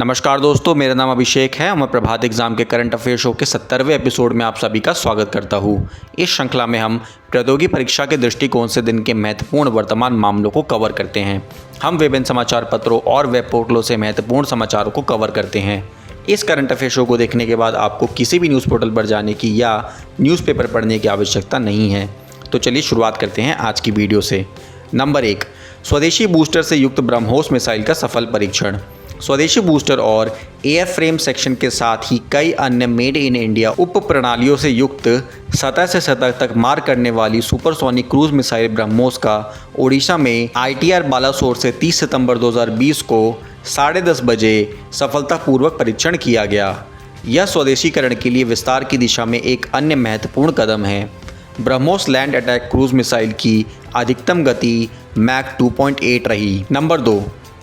नमस्कार दोस्तों, मेरा नाम अभिषेक है और मैं प्रभात एग्जाम के करंट अफेयर शो के 70वें एपिसोड में आप सभी का स्वागत करता हूं। इस श्रृंखला में हम प्रौद्योगिकी परीक्षा के दृष्टिकोण से दिन के महत्वपूर्ण वर्तमान मामलों को कवर करते हैं। हम विभिन्न समाचार पत्रों और वेब पोर्टलों से महत्वपूर्ण समाचारों को कवर करते हैं। इस करंट अफेयर शो को देखने के बाद आपको किसी भी न्यूज़ पोर्टल पर जाने की या न्यूज़पेपर पढ़ने की आवश्यकता नहीं है। तो चलिए शुरुआत करते हैं आज की वीडियो से। नंबर 1, स्वदेशी बूस्टर से युक्त ब्रह्मोस मिसाइल का सफल परीक्षण। स्वदेशी बूस्टर और एयर फ्रेम सेक्शन के साथ ही कई अन्य मेड इन इंडिया उप प्रणालियों से युक्त सतह से सतह तक मार करने वाली सुपरसोनिक क्रूज मिसाइल ब्रह्मोस का ओडिशा में ITR बालासोर से 30 सितंबर 2020 को 10:30 बजे सफलतापूर्वक परीक्षण किया गया। यह स्वदेशीकरण के लिए विस्तार की दिशा में एक अन्य महत्वपूर्ण कदम है। BrahMos land attack cruise missile की अधिकतम गति मैक 2.8 रही। नंबर 2,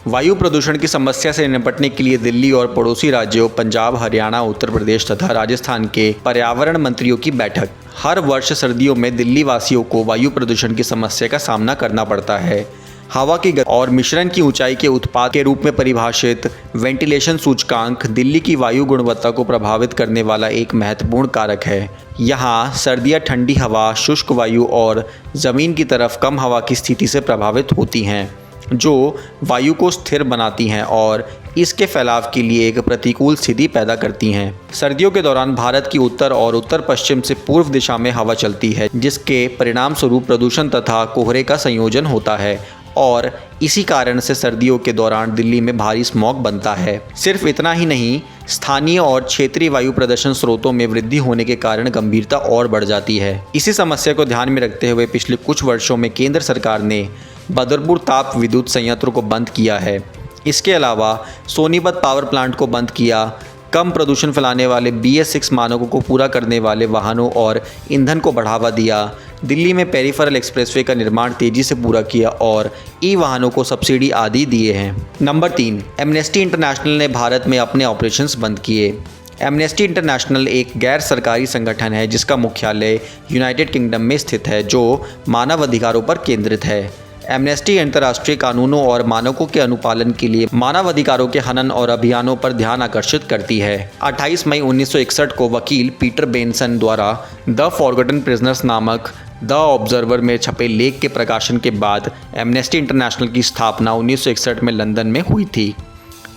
वायु प्रदूषण की समस्या से निपटने के लिए दिल्ली और पड़ोसी राज्यों पंजाब, हरियाणा, उत्तर प्रदेश तथा राजस्थान के पर्यावरण मंत्रियों की बैठक। हर वर्ष सर्दियों में दिल्ली वासियों को वायु प्रदूषण की समस्या का सामना करना पड़ता है। हवा की गति और मिश्रण की ऊंचाई के उत्पाद के रूप में परिभाषित वेंटिलेशन सूचकांक दिल्ली की वायु गुणवत्ता को प्रभावित करने वाला एक महत्वपूर्ण कारक है। यहाँ सर्दियाँ ठंडी हवा, शुष्क वायु और ज़मीन की तरफ कम हवा की स्थिति से प्रभावित होती हैं, जो वायु को स्थिर बनाती हैं और इसके फैलाव के लिए एक प्रतिकूल स्थिति पैदा करती हैं। सर्दियों के दौरान भारत की उत्तर और उत्तर पश्चिम से पूर्व दिशा में हवा चलती है, जिसके परिणाम स्वरूप प्रदूषण तथा कोहरे का संयोजन होता है और इसी कारण से सर्दियों के दौरान दिल्ली में भारी स्मॉग बनता है। सिर्फ इतना ही नहीं, स्थानीय और क्षेत्रीय वायु प्रदूषण स्रोतों में वृद्धि होने के कारण गंभीरता और बढ़ जाती है। इसी समस्या को ध्यान में रखते हुए पिछले कुछ वर्षों में केंद्र सरकार ने बदरपुर ताप विद्युत संयंत्र को बंद किया है। इसके अलावा सोनीपत पावर प्लांट को बंद किया, कम प्रदूषण फैलाने वाले BS6 मानकों को पूरा करने वाले वाहनों और ईंधन को बढ़ावा दिया, दिल्ली में पेरिफेरल एक्सप्रेसवे का निर्माण तेजी से पूरा किया और वाहनों को सब्सिडी आदि दिए हैं। नंबर 3, एमनेस्टी इंटरनेशनल ने भारत में अपने ऑपरेशंस बंद किए। एमनेस्टी इंटरनेशनल एक गैर सरकारी संगठन है जिसका मुख्यालय यूनाइटेड किंगडम में स्थित है, जो मानव अधिकारों पर केंद्रित है। एमनेस्टी अंतर्राष्ट्रीय कानूनों और मानकों के अनुपालन के लिए मानव अधिकारों के हनन और अभियानों पर ध्यान आकर्षित करती है। 28 मई 1961 को वकील पीटर बेंसन द्वारा द फॉरगॉटन प्रिजनर्स नामक द ऑब्जर्वर में छपे लेख के प्रकाशन के बाद एमनेस्टी इंटरनेशनल की स्थापना 1961 में लंदन में हुई थी।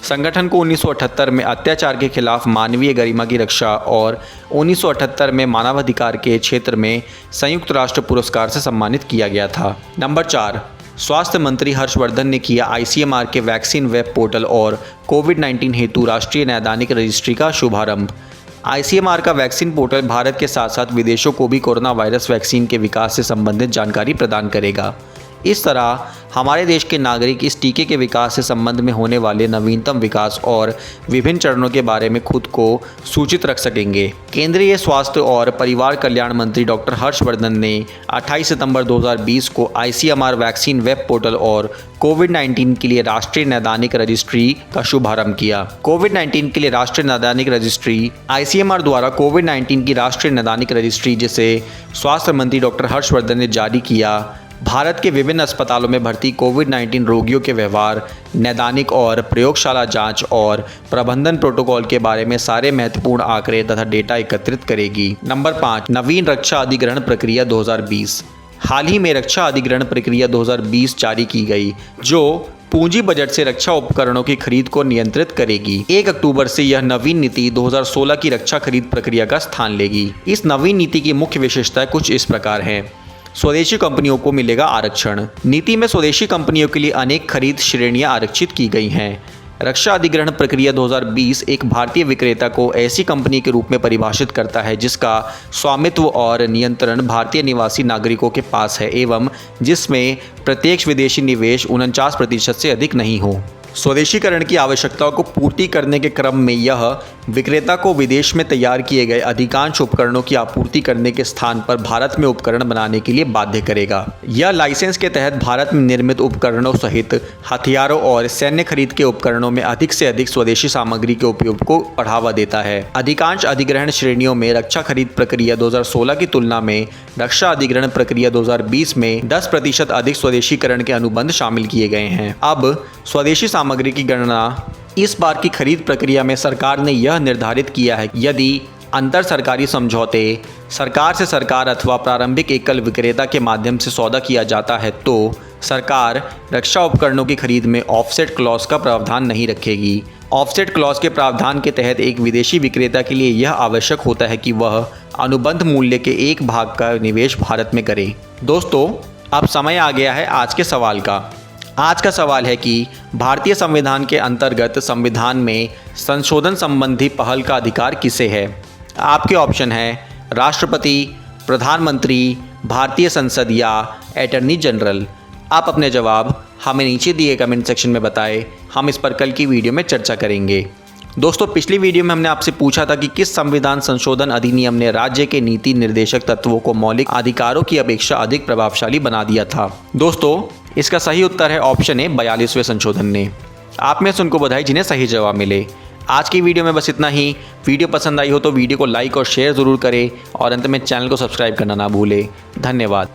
संगठन को 1978 में अत्याचार के खिलाफ मानवीय गरिमा की रक्षा और 1978 में मानवाधिकार के क्षेत्र में संयुक्त राष्ट्र पुरस्कार से सम्मानित किया गया था। नंबर 4, स्वास्थ्य मंत्री हर्षवर्धन ने किया ICMR के वैक्सीन वेब पोर्टल और कोविड-19 हेतु राष्ट्रीय नैदानिक रजिस्ट्री का शुभारंभ। ICMR का वैक्सीन पोर्टल भारत के साथ साथ विदेशों को भी कोरोना वायरस वैक्सीन के विकास से संबंधित जानकारी प्रदान करेगा। इस तरह हमारे देश के नागरिक इस टीके के विकास से संबंध में होने वाले नवीनतम विकास और विभिन्न चरणों के बारे में खुद को सूचित रख सकेंगे। केंद्रीय स्वास्थ्य और परिवार कल्याण मंत्री डॉक्टर हर्षवर्धन ने 28 सितंबर 2020 को ICMR वैक्सीन वेब पोर्टल और कोविड-19 के लिए राष्ट्रीय नैदानिक रजिस्ट्री का शुभारंभ किया। कोविड-19 के लिए राष्ट्रीय नैदानिक रजिस्ट्री ICMR द्वारा कोविड-19 की राष्ट्रीय नैदानिक रजिस्ट्री, जिसे स्वास्थ्य मंत्री डॉक्टर हर्षवर्धन ने जारी किया, भारत के विभिन्न अस्पतालों में भर्ती कोविड-19 रोगियों के व्यवहार, नैदानिक और प्रयोगशाला जांच और प्रबंधन प्रोटोकॉल के बारे में सारे महत्वपूर्ण आंकड़े तथा डेटा एकत्रित करेगी। नंबर 5, नवीन रक्षा अधिग्रहण प्रक्रिया 2020। हाल ही में रक्षा अधिग्रहण प्रक्रिया 2020 जारी की गई, जो पूंजी बजट से रक्षा उपकरणों की खरीद को नियंत्रित करेगी। 1 अक्टूबर से यह नवीन नीति 2016 की रक्षा खरीद प्रक्रिया का स्थान लेगी। इस नवीन नीति की मुख्य विशेषताएं कुछ इस प्रकार हैं। स्वदेशी कंपनियों को मिलेगा आरक्षण। नीति में स्वदेशी कंपनियों के लिए अनेक खरीद श्रेणियां आरक्षित की गई हैं। रक्षा अधिग्रहण प्रक्रिया 2020 एक भारतीय विक्रेता को ऐसी कंपनी के रूप में परिभाषित करता है जिसका स्वामित्व और नियंत्रण भारतीय निवासी नागरिकों के पास है एवं जिसमें प्रत्यक्ष विदेशी निवेश 49% से अधिक नहीं हो। स्वदेशीकरण की आवश्यकताओं को पूर्ति करने के क्रम में यह विक्रेता को विदेश में तैयार किए गए अधिकांश उपकरणों की आपूर्ति करने के स्थान पर भारत में उपकरण बनाने के लिए बाध्य करेगा। यह लाइसेंस के तहत भारत में निर्मित उपकरणों सहित हथियारों और सैन्य खरीद के उपकरणों में अधिक से अधिक स्वदेशी सामग्री के उपयोग को बढ़ावा देता है। अधिकांश अधिग्रहण श्रेणियों में रक्षा खरीद प्रक्रिया 2016 की तुलना में रक्षा अधिग्रहण प्रक्रिया 2020 में 10% अधिक स्वदेशीकरण के अनुबंध शामिल किए गए हैं। अब स्वदेशी सामग्री की गणना इस बार की खरीद प्रक्रिया में सरकार ने यह निर्धारित किया है कि यदि अंतर सरकारी समझौते सरकार से सरकार अथवा प्रारंभिक एकल विक्रेता के माध्यम से सौदा किया जाता है तो सरकार रक्षा उपकरणों की खरीद में ऑफसेट क्लॉज का प्रावधान नहीं रखेगी। ऑफसेट क्लॉज के प्रावधान के तहत एक विदेशी विक्रेता के लिए यह आवश्यक होता है कि वह अनुबंध मूल्य के एक भाग का निवेश भारत में करे। दोस्तों, अब समय आ गया है आज के सवाल का। आज का सवाल है कि भारतीय संविधान के अंतर्गत संविधान में संशोधन संबंधी पहल का अधिकार किसे है। आपके ऑप्शन है राष्ट्रपति, प्रधानमंत्री, भारतीय संसद या अटॉर्नी जनरल। आप अपने जवाब हमें नीचे दिए कमेंट सेक्शन में बताएं। हम इस पर कल की वीडियो में चर्चा करेंगे। दोस्तों, पिछली वीडियो में हमने आपसे पूछा था कि किस संविधान संशोधन अधिनियम ने राज्य के नीति निर्देशक तत्वों को मौलिक अधिकारों की अपेक्षा अधिक प्रभावशाली बना दिया था। दोस्तों, इसका सही उत्तर है ऑप्शन ए, 42वें संशोधन ने। आप में से उनको बधाई जिन्हें सही जवाब मिले। आज की वीडियो में बस इतना ही। वीडियो पसंद आई हो तो वीडियो को लाइक और शेयर ज़रूर करें और अंत में चैनल को सब्सक्राइब करना ना भूलें। धन्यवाद।